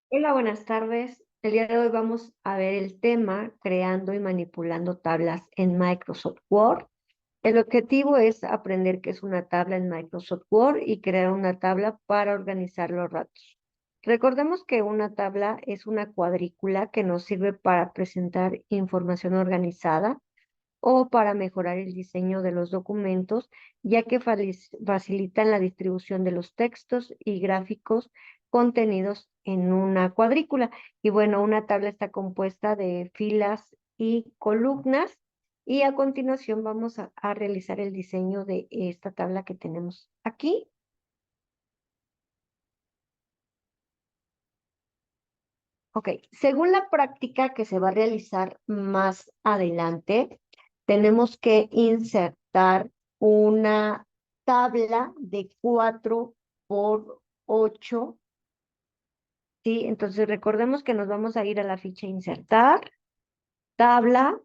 Hola, buenas tardes. El día de hoy vamos a ver el tema creando y manipulando tablas en Microsoft Word. El objetivo es aprender qué es una tabla en Microsoft Word y crear una tabla para organizar los datos. Recordemos que una tabla es una cuadrícula que nos sirve para presentar información organizada o para mejorar el diseño de los documentos, ya que facilitan la distribución de los textos y gráficos contenidos en una cuadrícula. Y bueno, una tabla está compuesta de filas y columnas. Y a continuación vamos a realizar el diseño de esta tabla que tenemos aquí. Ok, según la práctica que se va a realizar más adelante, tenemos que insertar una tabla de 4 por 8, ¿sí? Entonces recordemos que nos vamos a ir a la ficha insertar, tabla,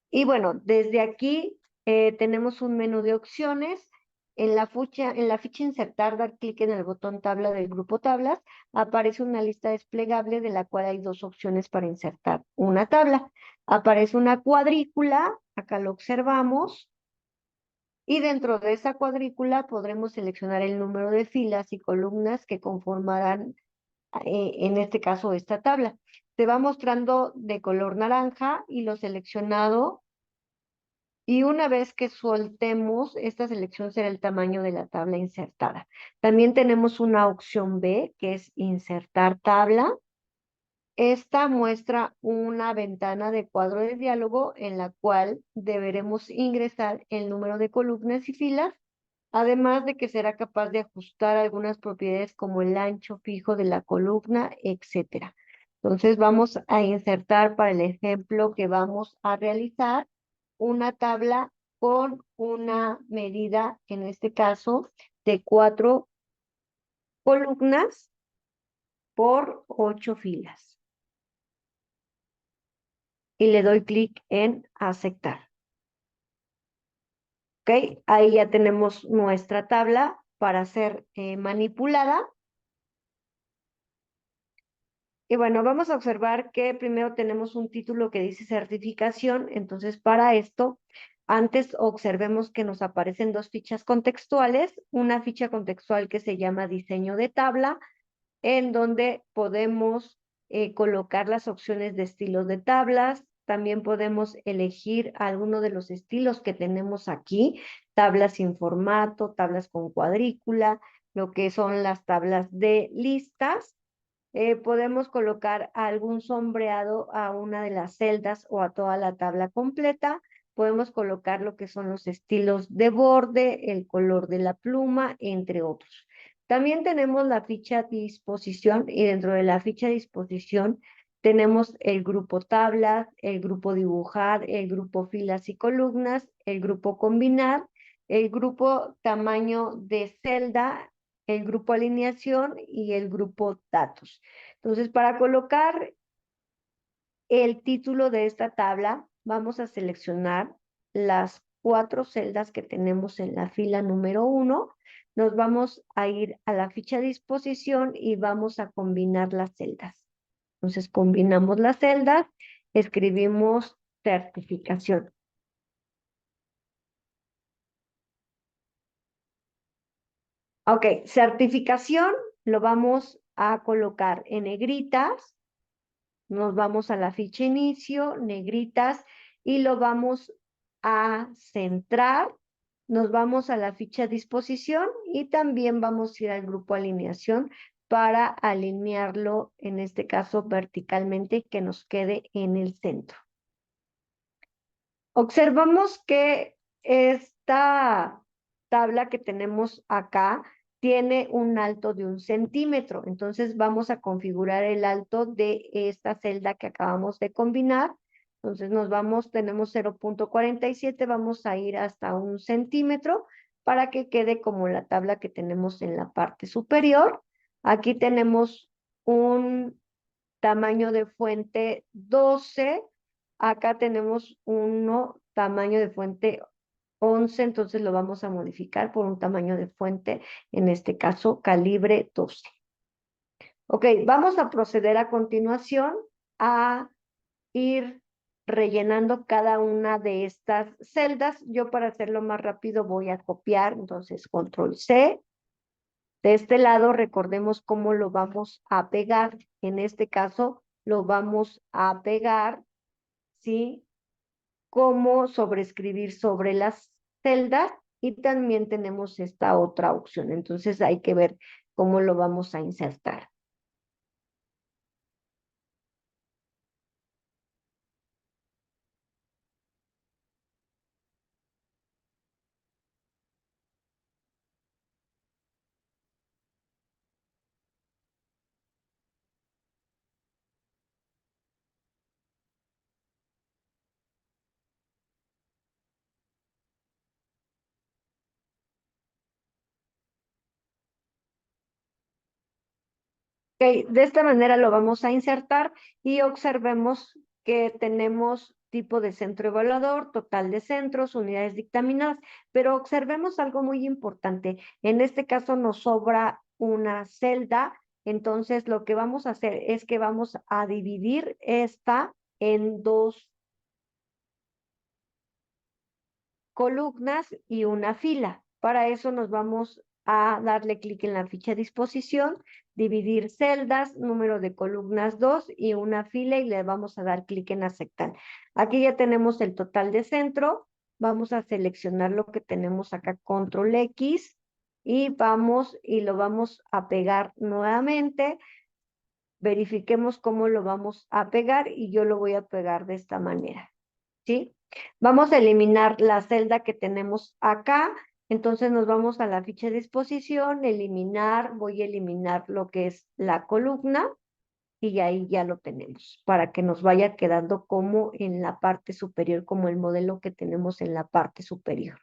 y bueno, desde aquí tenemos un menú de opciones. En la ficha insertar, dar clic en el botón tabla del grupo tablas, aparece una lista desplegable de la cual hay dos opciones para insertar una tabla. Aparece una cuadrícula, acá lo observamos, y dentro de esa cuadrícula podremos seleccionar el número de filas y columnas que conformarán, en este caso, esta tabla. Se va mostrando de color naranja y lo seleccionado, y una vez que soltemos, esta selección será el tamaño de la tabla insertada. También tenemos una opción B, que es insertar tabla. Esta muestra una ventana de cuadro de diálogo en la cual deberemos ingresar el número de columnas y filas, además de que será capaz de ajustar algunas propiedades como el ancho fijo de la columna, etcétera. Entonces vamos a insertar para el ejemplo que vamos a realizar una tabla con una medida, en este caso, de 4 columnas por 8 filas. Y le doy clic en aceptar. ¿Ok? Ahí ya tenemos nuestra tabla para ser manipulada. Y bueno, vamos a observar que primero tenemos un título que dice certificación. Entonces, para esto, antes observemos que nos aparecen dos fichas contextuales. Una ficha contextual que se llama diseño de tabla, en donde podemos colocar las opciones de estilos de tablas. También podemos elegir alguno de los estilos que tenemos aquí: tablas sin formato, tablas con cuadrícula, lo que son las tablas de listas. Podemos colocar algún sombreado a una de las celdas o a toda la tabla completa. Podemos colocar lo que son los estilos de borde, el color de la pluma, entre otros. También tenemos la ficha disposición, y dentro de la ficha disposición tenemos el grupo tablas, el grupo dibujar, el grupo filas y columnas, el grupo combinar, el grupo tamaño de celda, el grupo alineación y el grupo datos. Entonces, para colocar el título de esta tabla, vamos a seleccionar las 4 celdas que tenemos en la fila número 1. Nos vamos a ir a la ficha disposición y vamos a combinar las celdas. Entonces, combinamos las celdas, escribimos certificación. Ok, certificación lo vamos a colocar en negritas. Nos vamos a la ficha inicio, negritas, y lo vamos a centrar. Nos vamos a la ficha disposición y también vamos a ir al grupo alineación para alinearlo, en este caso verticalmente, y que nos quede en el centro. Observamos que esta tabla que tenemos acá tiene un alto de 1 centímetro. Entonces vamos a configurar el alto de esta celda que acabamos de combinar. Entonces tenemos 0,47, vamos a ir hasta 1 centímetro para que quede como la tabla que tenemos en la parte superior. Aquí tenemos un tamaño de fuente 12. Acá tenemos uno tamaño de fuente 11, entonces lo vamos a modificar por un tamaño de fuente, en este caso calibre 12. Ok, vamos a proceder a continuación a ir rellenando cada una de estas celdas. Yo para hacerlo más rápido voy a copiar, entonces control C. De este lado recordemos cómo lo vamos a pegar. En este caso lo vamos a pegar, ¿sí? Como sobreescribir sobre las celdas y también tenemos esta otra opción. Entonces hay que ver cómo lo vamos a insertar. Ok, de esta manera lo vamos a insertar y observemos que tenemos tipo de centro evaluador, total de centros, unidades dictaminadas, pero observemos algo muy importante. En este caso nos sobra una celda, entonces lo que vamos a hacer es que vamos a dividir esta en dos columnas y una fila. Para eso nos vamos a darle clic en la ficha de disposición, dividir celdas, número de columnas 2 y una fila y le vamos a dar clic en aceptar. Aquí ya tenemos el total de centro. Vamos a seleccionar lo que tenemos acá, control X, y vamos y lo vamos a pegar nuevamente. Verifiquemos cómo lo vamos a pegar y yo lo voy a pegar de esta manera, ¿sí? Vamos a eliminar la celda que tenemos acá, entonces nos vamos a la ficha de disposición, eliminar, voy a eliminar lo que es la columna y ahí ya lo tenemos, para que nos vaya quedando como en la parte superior, como el modelo que tenemos en la parte superior.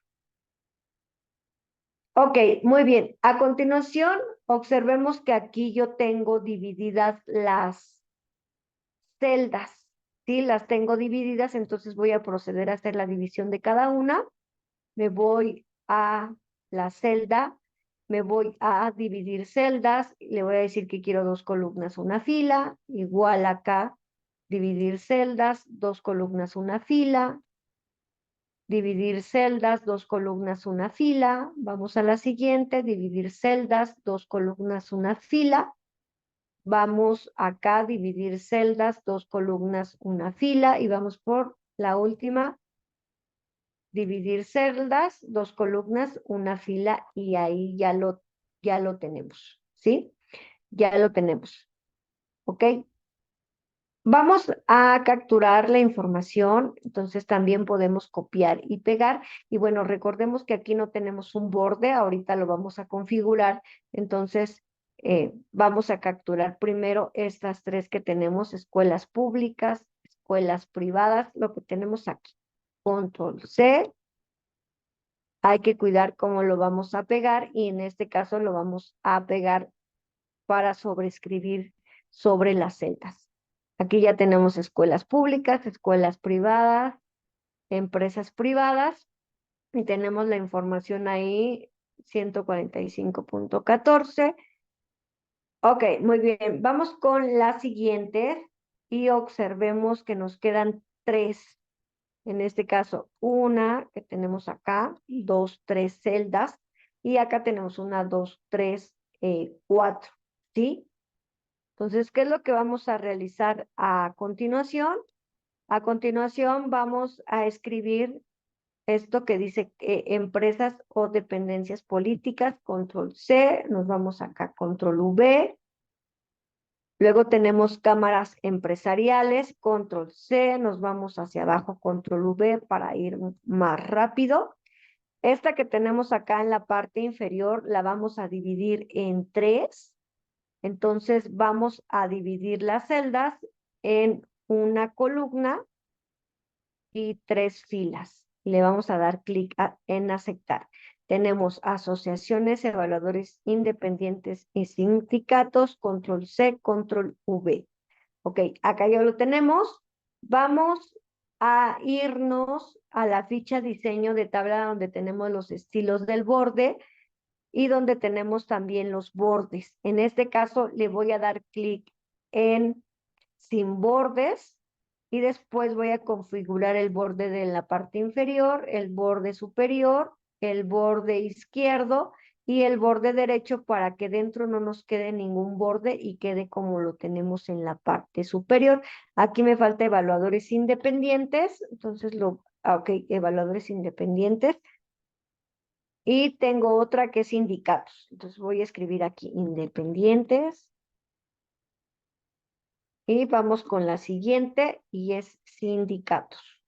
Ok, muy bien. A continuación, observemos que aquí yo tengo divididas las celdas, ¿sí? Las tengo divididas, entonces voy a proceder a hacer la división de cada una. Me voy a la celda, me voy a dividir celdas, le voy a decir que quiero dos columnas, una fila, igual acá, dividir celdas, dos columnas, una fila, dividir celdas, dos columnas, una fila, vamos a la siguiente, dividir celdas, dos columnas, una fila, vamos acá, dividir celdas, dos columnas, una fila, y vamos por la última, dividir celdas, dos columnas, una fila, y ahí ya lo tenemos, ¿sí? Ya lo tenemos, ¿ok? Vamos a capturar la información, entonces también podemos copiar y pegar. Y bueno, recordemos que aquí no tenemos un borde, ahorita lo vamos a configurar, entonces vamos a capturar primero estas tres que tenemos, escuelas públicas, escuelas privadas, lo que tenemos aquí. Control C, hay que cuidar cómo lo vamos a pegar y en este caso lo vamos a pegar para sobreescribir sobre las celdas. Aquí ya tenemos escuelas públicas, escuelas privadas, empresas privadas y tenemos la información ahí 145.14. Ok, muy bien. Vamos con la siguiente y observemos que nos quedan tres. En este caso, una que tenemos acá, dos, tres celdas y acá tenemos una, dos, tres, cuatro, ¿sí? Entonces, ¿qué es lo que vamos a realizar a continuación? A continuación vamos a escribir esto que dice empresas o dependencias políticas, control C, nos vamos acá, control V. Luego tenemos cámaras empresariales, control C, nos vamos hacia abajo, control V para ir más rápido. Esta que tenemos acá en la parte inferior la vamos a dividir en tres. Entonces vamos a dividir las celdas en una columna y tres filas. Le vamos a dar clic en aceptar. Tenemos asociaciones, evaluadores independientes y sindicatos, control C, control V. Ok, acá ya lo tenemos. Vamos a irnos a la ficha diseño de tabla donde tenemos los estilos del borde. y donde tenemos también los bordes. En este caso le voy a dar clic en sin bordes y después voy a configurar el borde de la parte inferior, el borde superior, el borde izquierdo y el borde derecho para que dentro no nos quede ningún borde y quede como lo tenemos en la parte superior. Aquí me falta evaluadores independientes, entonces ok, evaluadores independientes. Y tengo otra que es sindicatos. Entonces voy a escribir aquí independientes. Y vamos con la siguiente y es sindicatos.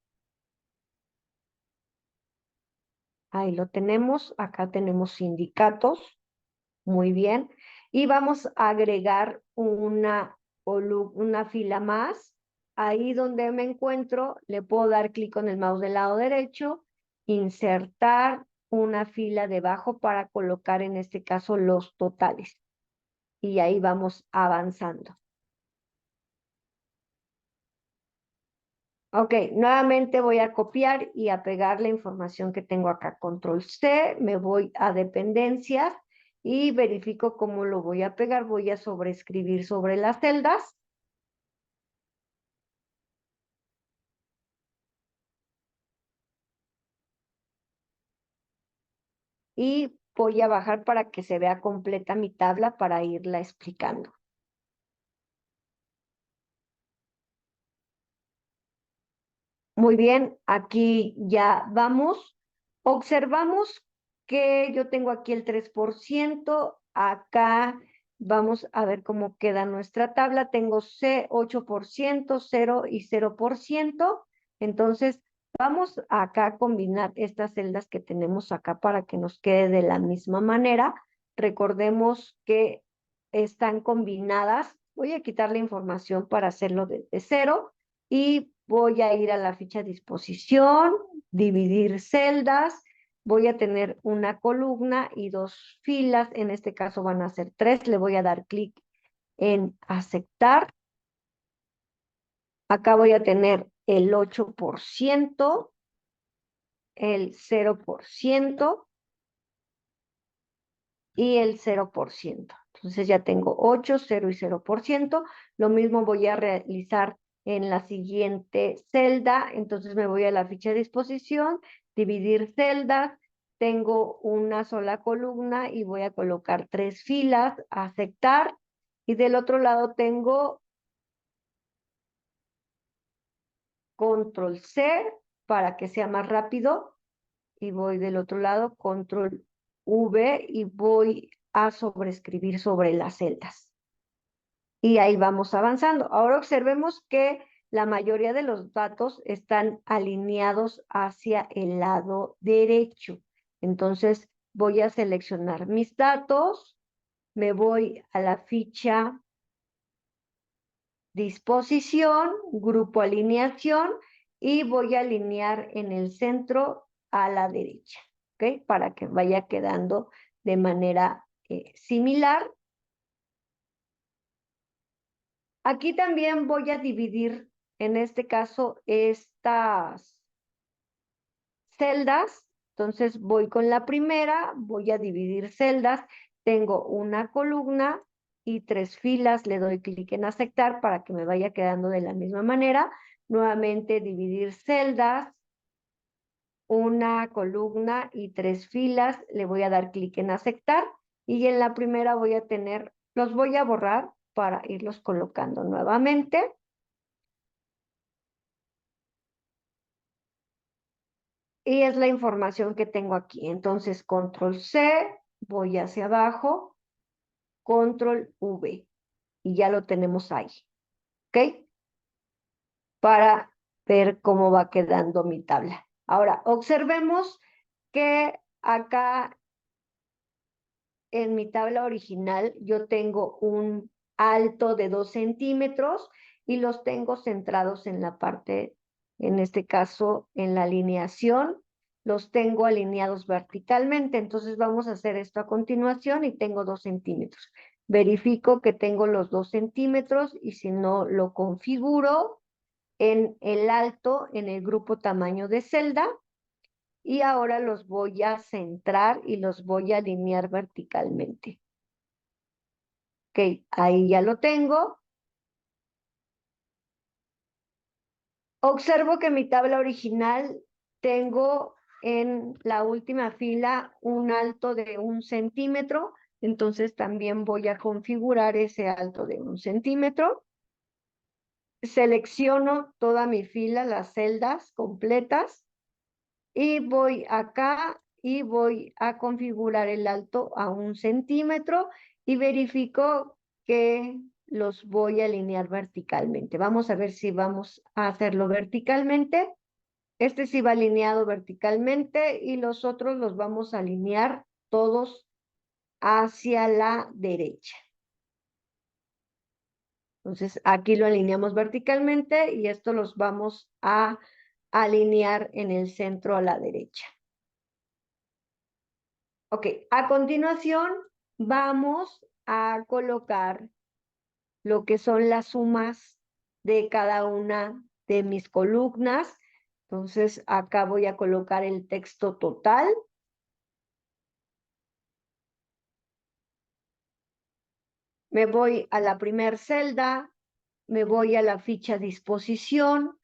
Ahí lo tenemos. Acá tenemos sindicatos. Muy bien. Y vamos a agregar una fila más. Ahí donde me encuentro, le puedo dar clic con el mouse del lado derecho, insertar una fila debajo para colocar en este caso los totales. Y ahí vamos avanzando. Ok, nuevamente voy a copiar y a pegar la información que tengo acá. Control C, me voy a dependencias y verifico cómo lo voy a pegar. Voy a sobreescribir sobre las celdas. Y voy a bajar para que se vea completa mi tabla para irla explicando. Muy bien, aquí ya vamos. Observamos que yo tengo aquí el 3%. Acá vamos a ver cómo queda nuestra tabla. Tengo C 8%, 0 y 0%. Entonces, vamos acá a combinar estas celdas que tenemos acá para que nos quede de la misma manera. Recordemos que están combinadas. Voy a quitar la información para hacerlo desde cero y voy a ir a la ficha disposición, dividir celdas, voy a tener una columna y dos filas, en este caso van a ser tres, le voy a dar clic en aceptar. Acá voy a tener el 8%, el 0% y el 0%. Entonces ya tengo 8, 0 y 0%. Lo mismo voy a realizar en la siguiente celda. Entonces me voy a la ficha de disposición, dividir celdas. Tengo una sola columna y voy a colocar tres filas, aceptar. Y del otro lado tengo control C para que sea más rápido. Y voy del otro lado, control V y voy a sobreescribir sobre las celdas. Y ahí vamos avanzando. Ahora observemos que la mayoría de los datos están alineados hacia el lado derecho. Entonces voy a seleccionar mis datos, me voy a la ficha disposición, grupo alineación y voy a alinear en el centro a la derecha, ¿ok? Para que vaya quedando de manera similar. Aquí también voy a dividir, en este caso, estas celdas. Entonces voy con la primera, voy a dividir celdas. Tengo una columna y tres filas. Le doy clic en aceptar para que me vaya quedando de la misma manera. Nuevamente dividir celdas, una columna y tres filas. Le voy a dar clic en aceptar. Y en la primera voy a tener, los voy a borrar para irlos colocando nuevamente. Y es la información que tengo aquí. Entonces, control C, voy hacia abajo, control V. Y ya lo tenemos ahí. ¿Ok? Para ver cómo va quedando mi tabla. Ahora, observemos que acá en mi tabla original yo tengo un alto de 2 centímetros y los tengo centrados en la parte, en este caso, en la alineación, los tengo alineados verticalmente. Entonces vamos a hacer esto a continuación y tengo 2 centímetros. Verifico que tengo los 2 centímetros y si no lo configuro en el alto, en el grupo tamaño de celda y ahora los voy a centrar y los voy a alinear verticalmente. Ok, ahí ya lo tengo. Observo que mi tabla original tengo en la última fila un alto de 1 centímetro, entonces también voy a configurar ese alto de 1 centímetro. Selecciono toda mi fila, las celdas completas, y voy acá y voy a configurar el alto a 1 centímetro y verifico que los voy a alinear verticalmente. Vamos a ver si vamos a hacerlo verticalmente. Este sí va alineado verticalmente y los otros los vamos a alinear todos hacia la derecha. Entonces aquí lo alineamos verticalmente y esto los vamos a alinear en el centro a la derecha. Ok, a continuación vamos a colocar lo que son las sumas de cada una de mis columnas. Entonces acá voy a colocar el texto total. Me voy a la primera celda, me voy a la ficha disposición,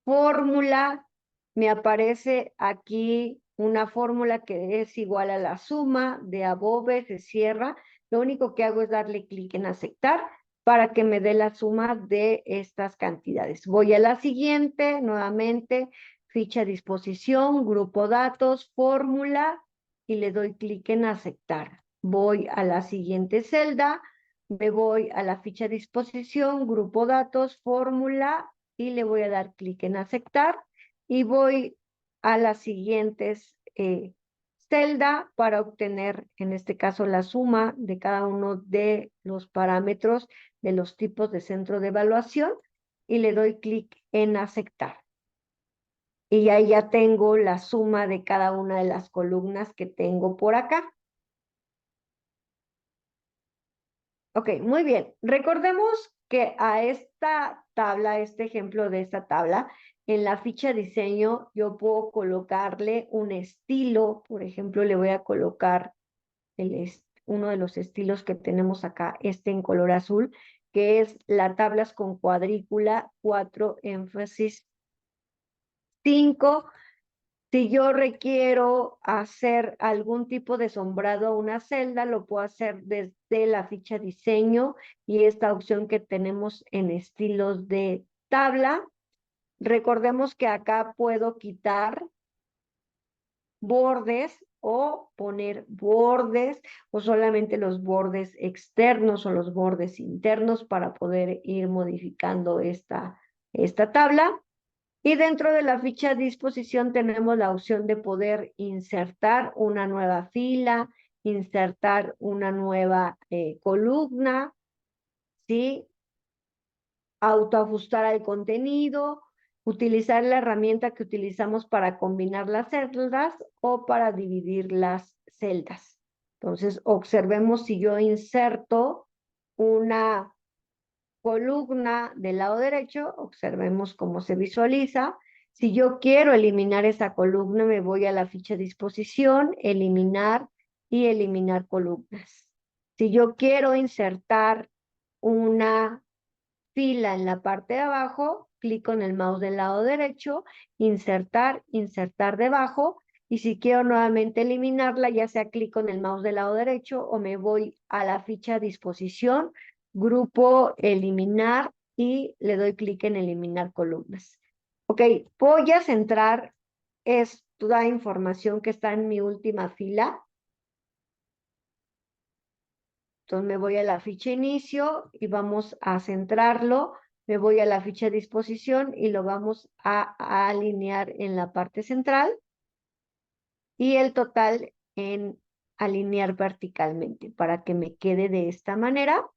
fórmula, me aparece aquí una fórmula que es igual a la suma de above, se cierra. Lo único que hago es darle clic en aceptar para que me dé la suma de estas cantidades. Voy a la siguiente, nuevamente, ficha disposición, grupo datos, fórmula, y le doy clic en aceptar. Voy a la siguiente celda, me voy a la ficha disposición, grupo datos, fórmula, y le voy a dar clic en aceptar y voy a las siguientes celda para obtener, en este caso, la suma de cada uno de los parámetros de los tipos de centro de evaluación y le doy clic en aceptar. Y ahí ya tengo la suma de cada una de las columnas que tengo por acá. Ok, muy bien. Recordemos que a esta tabla, a este ejemplo de esta tabla, en la ficha diseño yo puedo colocarle un estilo. Por ejemplo, le voy a colocar uno de los estilos que tenemos acá, este en color azul, que es la tablas con cuadrícula 4 énfasis 5. Si yo requiero hacer algún tipo de sombrado a una celda, lo puedo hacer desde la ficha diseño y esta opción que tenemos en estilos de tabla. Recordemos que acá puedo quitar bordes o poner bordes o solamente los bordes externos o los bordes internos para poder ir modificando esta tabla. Y dentro de la ficha disposición tenemos la opción de poder insertar una nueva fila, insertar una nueva columna, ¿sí? Autoajustar al contenido, utilizar la herramienta que utilizamos para combinar las celdas o para dividir las celdas. Entonces, observemos si yo inserto una columna del lado derecho, observemos cómo se visualiza. Si yo quiero eliminar esa columna, me voy a la ficha disposición, eliminar y eliminar columnas. Si yo quiero insertar una fila en la parte de abajo, clico en el mouse del lado derecho, insertar, insertar debajo, y si quiero nuevamente eliminarla, ya sea clico en el mouse del lado derecho o me voy a la ficha disposición, grupo eliminar y le doy clic en eliminar columnas. Ok, voy a centrar toda información que está en mi última fila. Entonces me voy a la ficha inicio y vamos a centrarlo. Me voy a la ficha disposición y lo vamos a alinear en la parte central y el total en alinear verticalmente para que me quede de esta manera.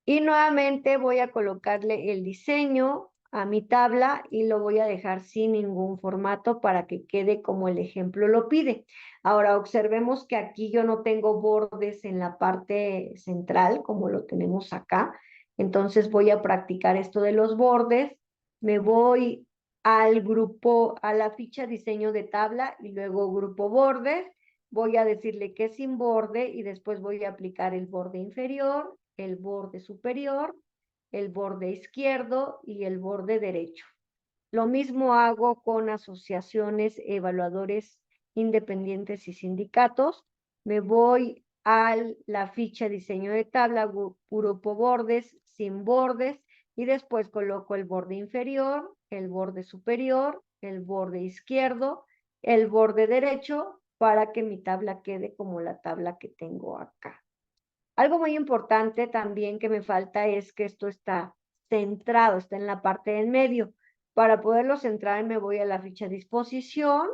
Y nuevamente voy a colocarle el diseño a mi tabla y lo voy a dejar sin ningún formato para que quede como el ejemplo lo pide. Ahora observemos que aquí yo no tengo bordes en la parte central como lo tenemos acá. Entonces voy a practicar esto de los bordes. Me voy al grupo, a la ficha diseño de tabla y luego grupo bordes. Voy a decirle que es sin borde y después voy a aplicar el borde inferior, el borde superior, el borde izquierdo y el borde derecho. Lo mismo hago con asociaciones, evaluadores independientes y sindicatos. Me voy a la ficha diseño de tabla, grupo bordes, sin bordes, y después coloco el borde inferior, el borde superior, el borde izquierdo, el borde derecho, para que mi tabla quede como la tabla que tengo acá. Algo muy importante también que me falta es que esto está centrado, está en la parte del medio. Para poderlo centrar me voy a la ficha disposición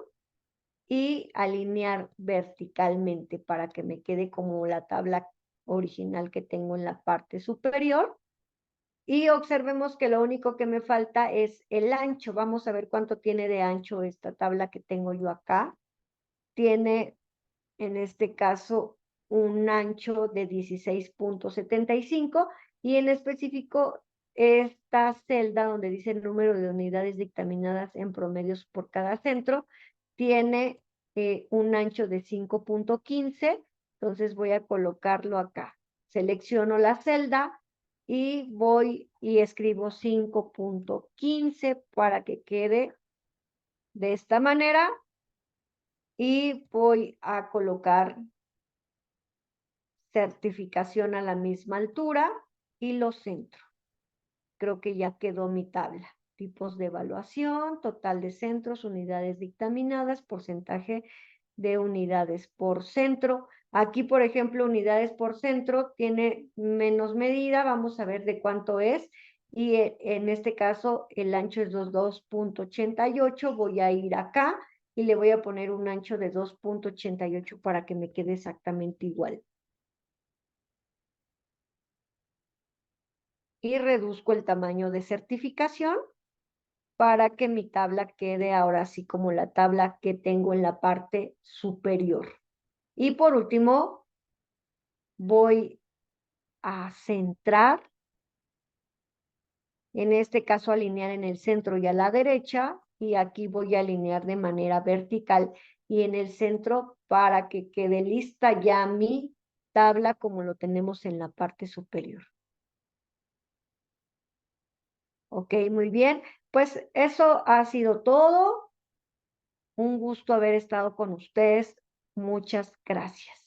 y alinear verticalmente para que me quede como la tabla original que tengo en la parte superior. Y observemos que lo único que me falta es el ancho. Vamos a ver cuánto tiene de ancho esta tabla que tengo yo acá. Tiene, en este caso, un ancho de 16.75 y en específico esta celda donde dice el número de unidades dictaminadas en promedios por cada centro tiene un ancho de 5.15, entonces voy a colocarlo acá. Selecciono la celda y voy y escribo 5.15 para que quede de esta manera y voy a colocar certificación a la misma altura y lo centro. Creo que ya quedó mi tabla. Tipos de evaluación, total de centros, unidades dictaminadas, porcentaje de unidades por centro. Aquí, por ejemplo, unidades por centro tiene menos medida. Vamos a ver de cuánto es. Y en este caso, el ancho es 2.88. Voy a ir acá y le voy a poner un ancho de 2.88 para que me quede exactamente igual. Y reduzco el tamaño de certificación para que mi tabla quede ahora así como la tabla que tengo en la parte superior. Y por último, voy a centrar, en este caso alinear en el centro y a la derecha, y aquí voy a alinear de manera vertical y en el centro para que quede lista ya mi tabla como lo tenemos en la parte superior. Ok, muy bien. Pues eso ha sido todo. Un gusto haber estado con ustedes. Muchas gracias.